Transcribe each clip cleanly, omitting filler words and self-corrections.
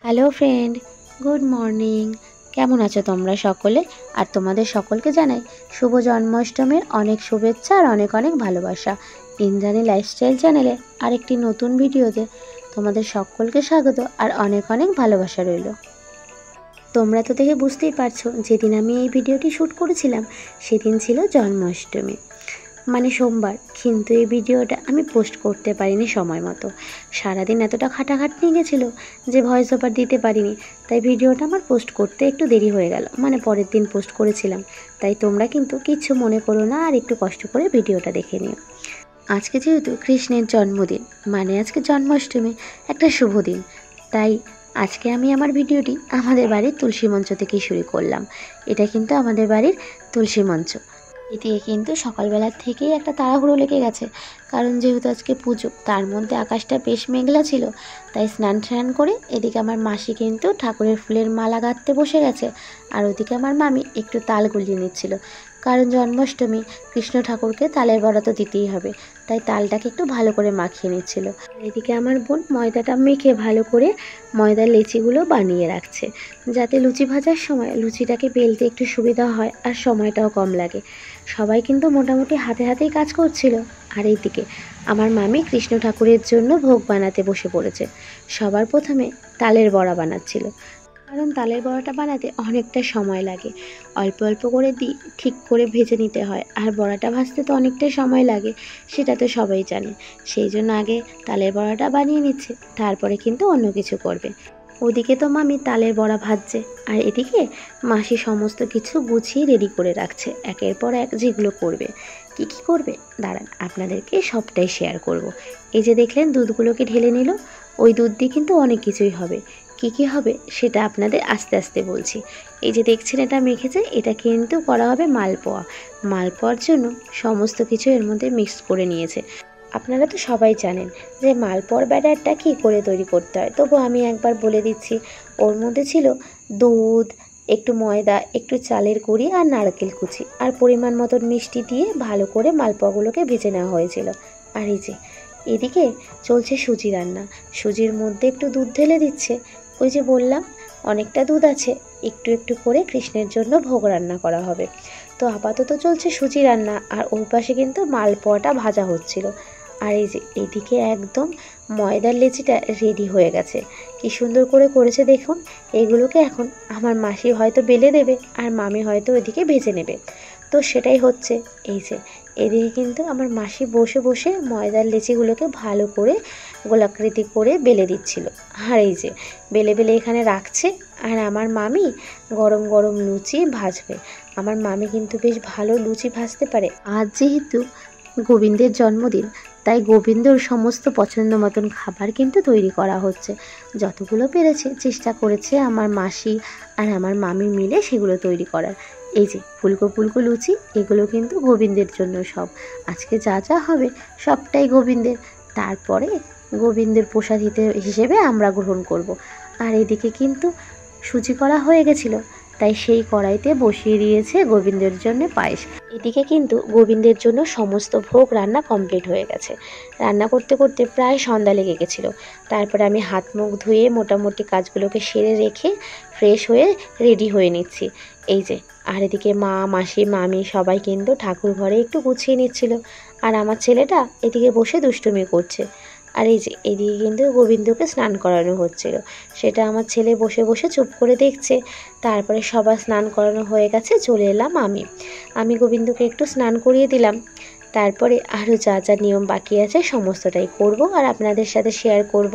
Hello friend, good morning. কেমন আছো তোমরা সকলে? আর তোমাদের সকলকে জানাই শুভ জন্মাষ্টমীর অনেক শুভেচ্ছা আর অনেক অনেক ভালোবাসা। ইন্দ্রাণী লাইফস্টাইল চ্যানেলে আরেকটি নতুন ভিডিওতে তোমাদের সকলকে স্বাগত আর অনেক অনেক ভালোবাসা রইল। তোমরা তো দেখে বুঝতেই পারছো, যেদিন আমি এই ভিডিওটি শ্যুট করেছিলাম সেদিন ছিল জন্মাষ্টমী, মানে সোমবার। কিন্তু এই ভিডিওটা আমি পোস্ট করতে পারিনি সময় মতো। সারাদিন এতটা খাটাখাটনি গেছিলো যে ভয়েস ওভার দিতে পারিনি, তাই ভিডিওটা আমার পোস্ট করতে একটু দেরি হয়ে গেল, মানে পরের দিন পোস্ট করেছিলাম। তাই তোমরা কিন্তু কিচ্ছু মনে করো না আর একটু কষ্ট করে ভিডিওটা দেখে নিও। আজকে যেহেতু কৃষ্ণের জন্মদিন, মানে আজকে জন্মাষ্টমী, একটা শুভ দিন, তাই আজকে আমি আমার ভিডিওটি আমাদের বাড়ির তুলসী মঞ্চ থেকেই শুরু করলাম। এটা কিন্তু আমাদের বাড়ির তুলসী মঞ্চ। এদিকে কিন্তু সকালবেলা থেকেই একটা তাড়াহুড়ো লেগে গেছে, কারণ যেহেতু আজকে পুজো, তার মধ্যে আকাশটা বেশ মেঘলা ছিল। তাই স্নান করে এদিকে আমার মাসি কিন্তু ঠাকুরের ফুলের মালা গাঁথতে বসে গেছে, আর ওদিকে আমার মামি একটু তাল গুলিয়ে নিচ্ছিল, কারণ জন্মাষ্টমী, কৃষ্ণ ঠাকুরকে তালের বড়া তো দিতেই হবে, তাই তালটাকে একটু ভালো করে মাখিয়ে নিচ্ছিল। এদিকে আমার বোন ময়দাটা মেখে ভালো করে ময়দার লেচিগুলো বানিয়ে রাখছে, যাতে লুচি ভাজার সময় লুচিটাকে বেলতে একটু সুবিধা হয় আর সময়টাও কম লাগে। সবাই কিন্তু মোটামুটি হাতে হাতেই কাজ করছিল। আর এইদিকে আমার মামি কৃষ্ণ ঠাকুরের জন্য ভোগ বানাতে বসে পড়েছে। সবার প্রথমে তালের বড়া বানাচ্ছিল, কারণ তালের বড়াটা বানাতে অনেকটা সময় লাগে। অল্প অল্প করে ঠিক করে ভেজে নিতে হয়, আর বড়াটা ভাজতে তো অনেকটাই সময় লাগে, সেটা তো সবাই জানে। সেই জন্য আগে তালের বড়াটা বানিয়ে নিচ্ছে, তারপরে কিন্তু অন্য কিছু করবে। ওদিকে তো মামি তালের বড়া ভাজছে, আর এদিকে মাসি সমস্ত কিছু গুছিয়ে রেডি করে রাখছে, একের পর এক যেগুলো করবে। কি কি করবে দাঁড়ান, আপনাদেরকে সবটাই শেয়ার করব। এই যে দেখলেন দুধগুলোকে ঢেলে নিল, ওই দুধ দিয়ে কিন্তু অনেক কিছুই হবে। কি কি হবে সেটা আপনাদের আস্তে আস্তে বলছি। এই যে দেখছেন এটা মেখেছে, এটা কিন্তু করা হবে মালপোয়া। মালপোয়ার জন্য সমস্ত কিছু এর মধ্যে মিক্স করে নিয়েছে। আপনারা তো সবাই জানেন যে মালপোয়ার ব্যাটারটা কী করে তৈরি করতে হয়, তবু আমি একবার বলে দিচ্ছি। ওর মধ্যে ছিল দুধ, একটু ময়দা, একটু চালের গুঁড়ি আর নারকেল কুচি, আর পরিমাণ মতন মিষ্টি দিয়ে ভালো করে মালপোয়াগুলোকে ভেজে নেওয়া হয়েছিল। আর এই যে এদিকে চলছে সুজি রান্না। সুজির মধ্যে একটু দুধ ঢেলে দিচ্ছে। ওই যে বললাম অনেকটা দুধ আছে, একটু একটু করে কৃষ্ণের জন্য ভোগ রান্না করা হবে। তো আপাতত চলছে সুজি রান্না, আর ওর পাশে কিন্তু মালপোয়াটা ভাজা হচ্ছিল। আর এই যে এদিকে একদম ময়দার লেচিটা রেডি হয়ে গেছে। কি সুন্দর করে করেছে দেখুন। এগুলোকে এখন আমার মাসি হয়তো বেলে দেবে, আর মামি হয়তো ওইদিকে ভেজে নেবে। তো সেটাই হচ্ছে। এই যে এদিকে কিন্তু আমার মাসি বসে বসে ময়দার লেচিগুলোকে ভালো করে গোলাকৃতি করে বেলে দিচ্ছিল। আর এই যে বেলে বেলে এখানে রাখছে, আর আমার মামি গরম গরম লুচি ভাজবে। আমার মামি কিন্তু বেশ ভালো লুচি ভাজতে পারে। আজ যেহেতু গোবিন্দের জন্মদিন, তাই গোবিন্দর সমস্ত পছন্দ মতন খাবার কিন্তু তৈরি করা হচ্ছে। যতগুলো পেরেছে চেষ্টা করেছে আমার মাসি আর আমার মামি মিলে সেগুলো তৈরি করার। এই যে ফুলকো ফুলকো লুচি, এগুলো কিন্তু গোবিন্দের জন্য সব। আজকে যা যা হবে সবটাই গোবিন্দের, তারপরে গোবিন্দের প্রসাদ হিসেবে আমরা গ্রহণ করব। আর এদিকে কিন্তু সুজি করা হয়ে গেছিলো, তাই সেই কড়াইতে বসিয়ে দিয়েছে গোবিন্দের জন্য পায়েস। এদিকে কিন্তু গোবিন্দের জন্য সমস্ত ভোগ রান্না কমপ্লিট হয়ে গেছে। রান্না করতে করতে প্রায় সন্ধ্যা লেগে গেছিলো। তারপরে আমি হাত মুখ ধুয়ে মোটামুটি কাজগুলোকে সেরে রেখে ফ্রেশ হয়ে রেডি হয়ে নিচ্ছি। এই যে আর এদিকে মা, মাসি, মামি সবাই কিন্তু ঠাকুর ঘরে একটু গুছিয়ে নিচ্ছিল, আর আমার ছেলেটা এদিকে বসে দুষ্টুমি করছে। আর এই যে এদিকে কিন্তু গোবিন্দকে স্নান করানো হচ্ছিল, সেটা আমার ছেলে বসে বসে চুপ করে দেখছে। তারপরে সবার স্নান করানো হয়ে গেছে, চলে এলাম আমি গোবিন্দকে একটু স্নান করিয়ে দিলাম। তারপরে আরও যা যা নিয়ম বাকি আছে সমস্তটাই করব আর আপনাদের সাথে শেয়ার করব।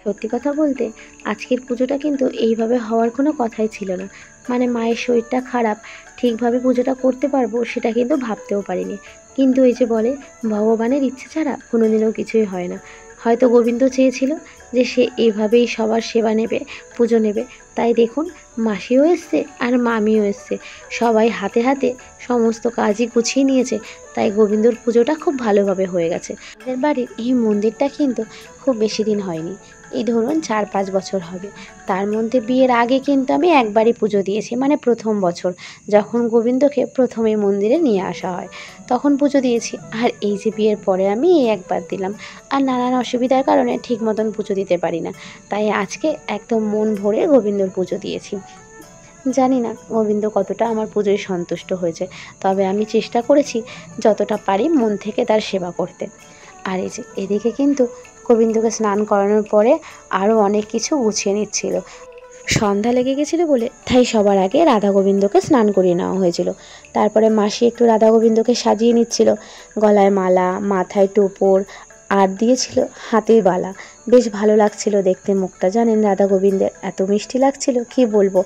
সত্যি কথা বলতে আজকের পুজোটা কিন্তু এইভাবে হওয়ার কোনো কথাই ছিল না। মানে মায়ের শরীরটা খারাপ, ঠিকভাবে পুজোটা করতে পারবো সেটা কিন্তু ভাবতেও পারিনি। কিন্তু এই যে বলে ভগবানের ইচ্ছে ছাড়া কোনোদিনও কিছুই হয় না। হয়তো গোবিন্দ চেয়েছিল যে সে এইভাবেই সবার সেবা নেবে, পুজো নেবে, তাই দেখুন মাসিও এসছে আর মামিও এসছে, সবাই হাতে হাতে সমস্ত কাজই গুছিয়ে নিয়েছে। তাই গোবিন্দর পুজোটা খুব ভালোভাবে হয়ে গেছে। আমাদের বাড়ির এই মন্দিরটা কিন্তু খুব বেশি দিন হয়নি, এই ধরুন 4-5 বছর হবে। তার মধ্যে বিয়ের আগে কিন্তু আমি একবারই পুজো দিয়েছি, মানে প্রথম বছর যখন গোবিন্দকে প্রথমে মন্দিরে নিয়ে আসা হয় তখন পুজো দিয়েছি। আর এই যে বিয়ের পরে আমি এই একবার দিলাম, আর নানান অসুবিধার কারণে ঠিক মতন পুজো দিতে পারি না, তাই আজকে একদম মন ভরে গোবিন্দর পুজো দিয়েছি। জানি না গোবিন্দ কতটা আমার পুজোয় সন্তুষ্ট হয়েছে, তবে আমি চেষ্টা করেছি যতটা পারি মন থেকে তার সেবা করতে। আর এই যে এদিকে কিন্তু গোবিন্দকে স্নান করানোর পরে আরও অনেক কিছু গুছিয়ে নিচ্ছিল। সন্ধ্যা লেগে গেছিলো বলে তাই সবার আগে রাধা গোবিন্দকে স্নান করিয়ে নেওয়া হয়েছিল। তারপরে মাসি একটু রাধা গোবিন্দকে সাজিয়ে নিচ্ছিল, গলায় মালা, মাথায় টোপর আর দিয়েছিল হাতের বালা। বেশ ভালো লাগছিল দেখতে মুখটা, জানেন রাধা গোবিন্দের এত মিষ্টি লাগছিল কি বলবো।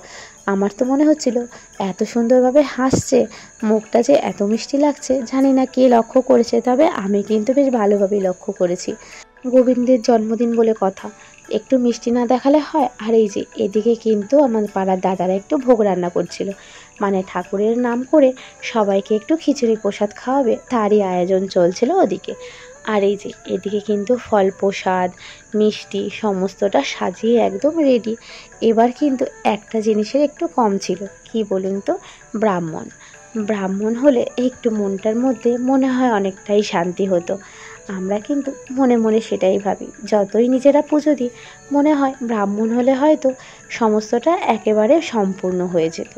আমার তো মনে হচ্ছিল এত সুন্দরভাবে হাসছে, মুখটা যে এত মিষ্টি লাগছে, জানি না কে লক্ষ্য করেছে, তবে আমি কিন্তু বেশ ভালোভাবেই লক্ষ্য করেছি। গোবিন্দের জন্মদিন বলে কথা, একটু মিষ্টি না দেখালে হয়। আর এই যে এদিকে কিন্তু আমার পাড়ার দাদারা একটু ভোগ রান্না করছিল, মানে ঠাকুরের নাম করে সবাইকে একটু খিচুড়ি প্রসাদ খাওয়াবে, তারই আয়োজন চলছিল ওদিকে। আর এই যে এদিকে কিন্তু ফল প্রসাদ, মিষ্টি সমস্তটা সাজিয়ে একদম রেডি। এবার কিন্তু একটা জিনিসের একটু কম ছিল, কি বলুন তো, ব্রাহ্মণ। ব্রাহ্মণ হলে একটু মনটার মধ্যে মনে হয় অনেকটাই শান্তি হতো। আমরা কিন্তু মনে মনে সেটাই ভাবি, যতই নিজেরা পুজো দিই মনে হয় ব্রাহ্মণ হলে হয়তো সমস্তটা একেবারে সম্পূর্ণ হয়ে যেত।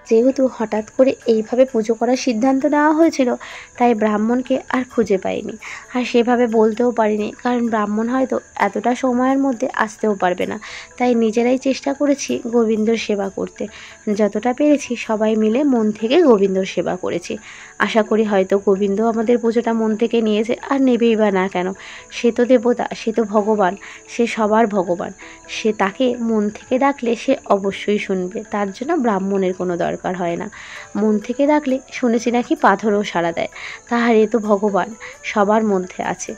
যেহেতু হঠাৎ করে এইভাবে পুজো করার সিদ্ধান্ত নেওয়া হয়েছিল, তাই ব্রাহ্মণকে আর খুঁজে পাইনি, আর সেভাবে বলতেও পারিনি, কারণ ব্রাহ্মণ হয়তো এতটা সময়ের মধ্যে আসতেও পারবে না। তাই নিজেরাই চেষ্টা করেছি গোবিন্দর সেবা করতে, যতটা পেরেছি সবাই মিলে মন থেকে গোবিন্দর সেবা করেছি। আশা করি হয়তো গোবিন্দ আমাদের পুজোটা মন থেকে নিয়েছে, আর নেবেই বা না কেন, সে তো দেবতা, সে তো ভগবান, সে সবার ভগবান, সে তাকে মন থেকে ডাকলে সে অবশ্যই শুনবে। তার জন্য ব্রাহ্মণের কোনো দরকার হয় না, মন থেকে ডাকলে শুনেছি নাকি পাথরও সাড়া দেয়। তাহার এ তো ভগবান সবার মধ্যে আছে।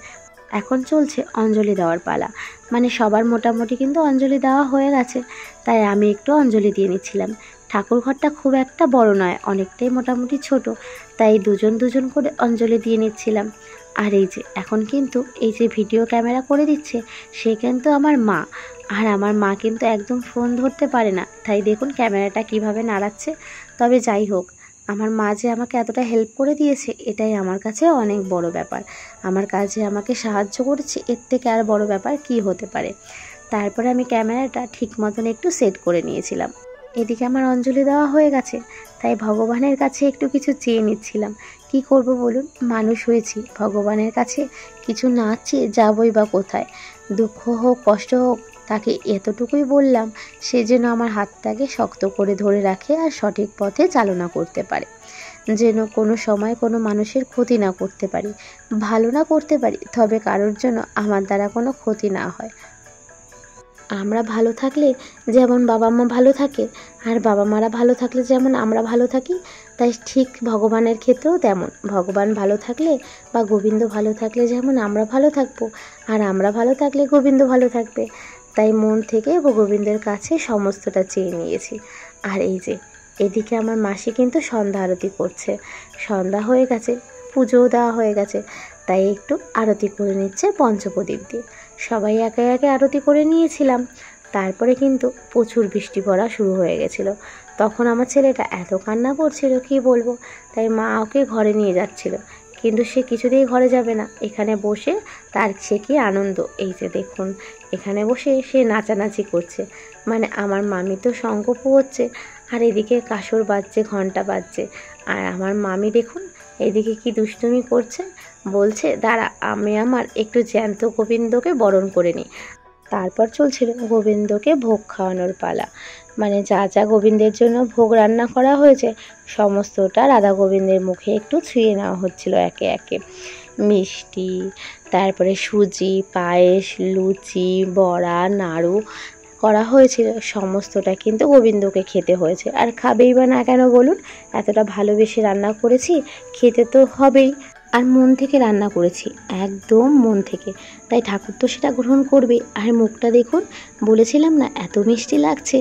এখন চলছে অঞ্জলি দেওয়ার পালা, মানে সবার মোটামুটি কিন্তু অঞ্জলি দেওয়া হয়ে গেছে, তাই আমি একটু অঞ্জলি দিয়ে নিচ্ছিলাম। ঠাকুর ঘরটা খুব একটা বড় নয়, অনেকটাই মোটামুটি ছোট, তাই দুজন দুজন করে অঞ্জলি দিয়ে নিচ্ছিলাম। আর এই যে এখন কিন্তু এই যে ভিডিও ক্যামেরা করে দিচ্ছে সে কিন্তু আমার মা, আর আমার মা কিন্তু একদম ফোন ধরতে পারে না, তাই দেখুন ক্যামেরাটা কিভাবে নাড়াচ্ছে। তবে যাই হোক, আমার মা যে আমাকে এতটা হেল্প করে দিয়েছে এটাই আমার কাছে অনেক বড় ব্যাপার। আমার কাজে আমাকে সাহায্য করেছে, এর থেকে আর বড় ব্যাপার কি হতে পারে। তারপরে আমি ক্যামেরাটা ঠিক মতন একটু সেট করে নিয়েছিলাম। এদিকে আমার অঞ্জলি দেওয়া হয়ে গেছে, তাই ভগবানের কাছে একটু কিছু চেয়ে নিচ্ছিলাম। কি করব বলুন, মানুষ হয়েছি, ভগবানের কাছে কিছু না চেয়ে যাবই বা কোথায়। দুঃখ হোক কষ্ট হোক, তাকে এতটুকুই বললাম সে যেন আমার হাতটাকে শক্ত করে ধরে রাখে আর সঠিক পথে চালনা করতে পারে, যেন কোনো সময় কোনো মানুষের ক্ষতি না করতে পারি, ভালো না করতে পারি, তবে কারোর জন্য আমার দ্বারা কোনো ক্ষতি না হয়। আমরা ভালো থাকলে যেমন বাবা মা ভালো থাকে, আর বাবা মারা ভালো থাকলে যেমন আমরা ভালো থাকি, তাই ঠিক ভগবানের ক্ষেত্রেও তেমন। ভগবান ভালো থাকলে বা গোবিন্দ ভালো থাকলে যেমন আমরা ভালো থাকবো, আর আমরা ভালো থাকলে গোবিন্দ ভালো থাকবে। তাই মন থেকে গোবিন্দের কাছে সমস্তটা চেয়ে নিয়েছি। আর এই যে এদিকে আমার মাসি কিন্তু সন্ধ্যা আরতি করছে, সন্ধ্যা হয়ে গেছে, পুজোও দেওয়া হয়ে গেছে, তাই একটু আরতি করে নিচ্ছে পঞ্চপ্রদীপ দিয়ে। সবাই একে একে আরতি করে নিয়েছিলাম। তারপরে কিন্তু প্রচুর বৃষ্টি পড়া শুরু হয়ে গেছিলো। তখন আমার ছেলেটা এত কান্না করছিল কি বলবো, তাই মা ওকে ঘরে নিয়ে যাচ্ছিল, কিন্তু সে কিছুতেই ঘরে যাবে না। এখানে বসে তার সে কি আনন্দ, এই যে দেখুন এখানে বসে সে নাচানাচি করছে, মানে আমার মামি তো শঙ্খ পোহাচ্ছে, আর এদিকে কাসর বাজছে, ঘন্টা বাজছে, আর আমার মামি দেখুন এদিকে কি দুষ্টুমি করছে, বলছে দাঁড়া আমি আমার একটু জ্যান্ত গোবিন্দকে বরণ করে নিই। তারপর চলছিল গোবিন্দকে ভোগ খাওয়ানোর পালা, মানে যা যা গোবিন্দের জন্য ভোগ রান্না করা হয়েছে সমস্তটা রাধা গোবিন্দের মুখে একটু ছুঁয়ে নেওয়া হচ্ছিল একে একে। মিষ্টি, তারপরে সুজি, পায়েস, লুচি, বড়া, নাড়ু করা হয়েছিল, সমস্তটা কিন্তু গোবিন্দকে খেতে হয়েছে। আর খাবেই বা না কেন বলুন, এতটা ভালোবেসে রান্না করেছি, খেতে তো হবেই। আর মন থেকে রান্না করেছি, একদম মন থেকে, তাই ঠাকুর তো সেটা গ্রহণ করবে। আর মুখটা দেখুন, বলেছিলাম না এত মিষ্টি লাগছে,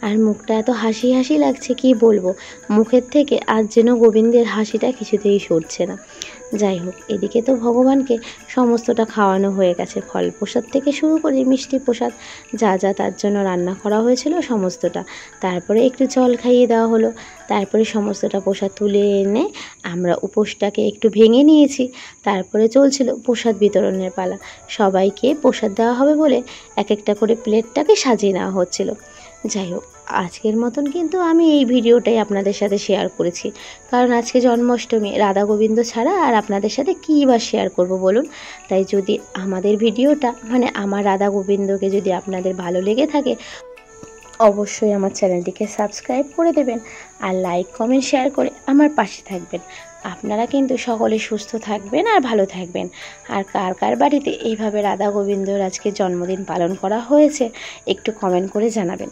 আর মুখটা এত হাসি হাসি লাগছে কি বলবো। মুখের থেকে আজ যেন গোবিন্দের হাসিটা কিছুতেই সরছে না। যাই হোক, এদিকে তো ভগবানকে সমস্তটা খাওয়ানো হয়ে গেছে, ফল প্রসাদ থেকে শুরু করে মিষ্টি প্রসাদ যা যা তার জন্য রান্না করা হয়েছিল সমস্তটা। তারপরে একটু জল খাইয়ে দেওয়া হলো। তারপরে সমস্তটা প্রসাদ তুলে এনে আমরা উপোসটাকে একটু ভেঙে নিয়েছি। তারপরে চলছিল প্রসাদ বিতরণের পালা। সবাইকে প্রসাদ দেওয়া হবে বলে এক একটা করে প্লেটটাকে সাজিয়ে নেওয়া হচ্ছিল। যাই হোক, আজকের মতন কিন্তু আমি এই ভিডিওটাই আপনাদের সাথে শেয়ার করেছি, কারণ আজকে জন্মাষ্টমী, রাধা গোবিন্দ ছাড়া আর আপনাদের সাথে কী বা শেয়ার করব বলুন। তাই যদি আমাদের ভিডিওটা মানে আমার রাধা গোবিন্দকে যদি আপনাদের ভালো লেগে থাকে, অবশ্যই আমার চ্যানেলটিকে সাবস্ক্রাইব করে দেবেন আর লাইক কমেন্ট শেয়ার করে আমার পাশে থাকবেন। আপনারা কিন্তু সকলে সুস্থ থাকবেন আর ভালো থাকবেন। আর কার কার বাড়িতে এইভাবে রাধা গোবিন্দর আজকে জন্মদিন পালন করা হয়েছে একটু কমেন্ট করে জানাবেন।